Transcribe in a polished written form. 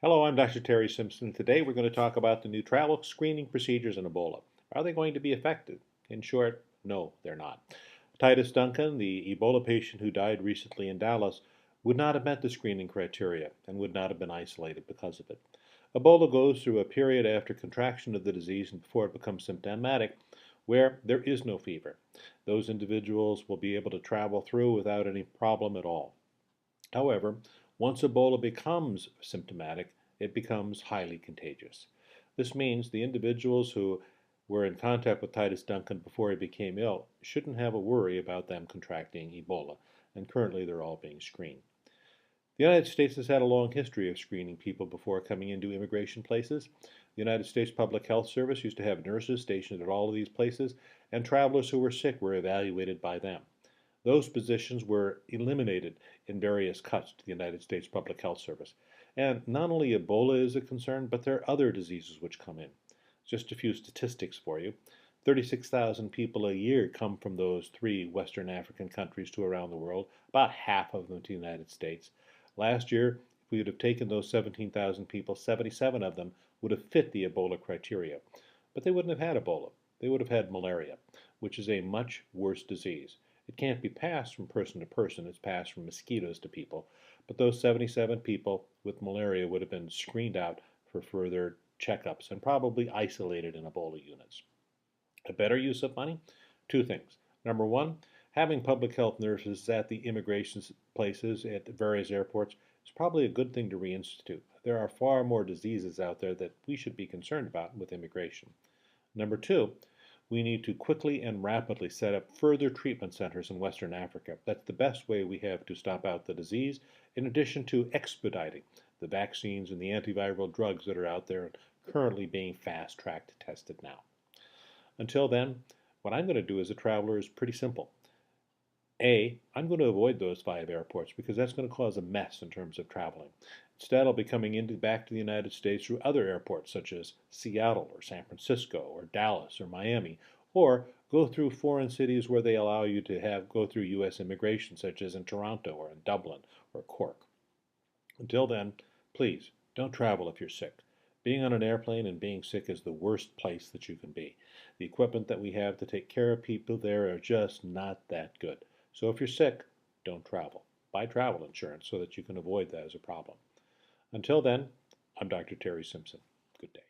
Hello, I'm Dr. Terry Simpson. Today we're going to talk about the new travel screening procedures in Ebola. Are they going to be effective? In short, no, they're not. Titus Duncan, the Ebola patient who died recently in Dallas, would not have met the screening criteria and would not have been isolated because of it. Ebola goes through a period after contraction of the disease and before it becomes symptomatic where there is no fever. Those individuals will be able to travel through without any problem at all. However, once Ebola becomes symptomatic, it becomes highly contagious. This means the individuals who were in contact with Titus Duncan before he became ill shouldn't have a worry about them contracting Ebola, and currently they're all being screened. The United States has had a long history of screening people before coming into immigration places. The United States Public Health Service used to have nurses stationed at all of these places, and travelers who were sick were evaluated by them. Those positions were eliminated in various cuts to the United States Public Health Service. And not only Ebola is a concern, but there are other diseases which come in. Just a few statistics for you. 36,000 people a year come from those three Western African countries to around the world, about half of them to the United States. Last year, if we would have taken those 17,000 people, 77 of them would have fit the Ebola criteria. But they wouldn't have had Ebola. They would have had malaria, which is a much worse disease. It can't be passed from person to person, it's passed from mosquitoes to people. But those 77 people with malaria would have been screened out for further checkups and probably isolated in Ebola units. A better use of money? Two things. Number one, having public health nurses at the immigration places at various airports is probably a good thing to reinstitute. There are far more diseases out there that we should be concerned about with immigration. Number two, we need to quickly and rapidly set up further treatment centers in Western Africa. That's the best way we have to stop out the disease, in addition to expediting the vaccines and the antiviral drugs that are out there currently being fast-tracked tested now. Until then, what I'm going to do as a traveler is pretty simple. I'm going to avoid those 5 airports because that's going to cause a mess in terms of traveling. Instead, I'll be coming back to the United States through other airports such as Seattle or San Francisco or Dallas or Miami, or go through foreign cities where they allow you to go through U.S. immigration, such as in Toronto or in Dublin or Cork. Until then, please don't travel if you're sick. Being on an airplane and being sick is the worst place that you can be. The equipment that we have to take care of people there are just not that good. So if you're sick, don't travel. Buy travel insurance so that you can avoid that as a problem. Until then, I'm Dr. Terry Simpson. Good day.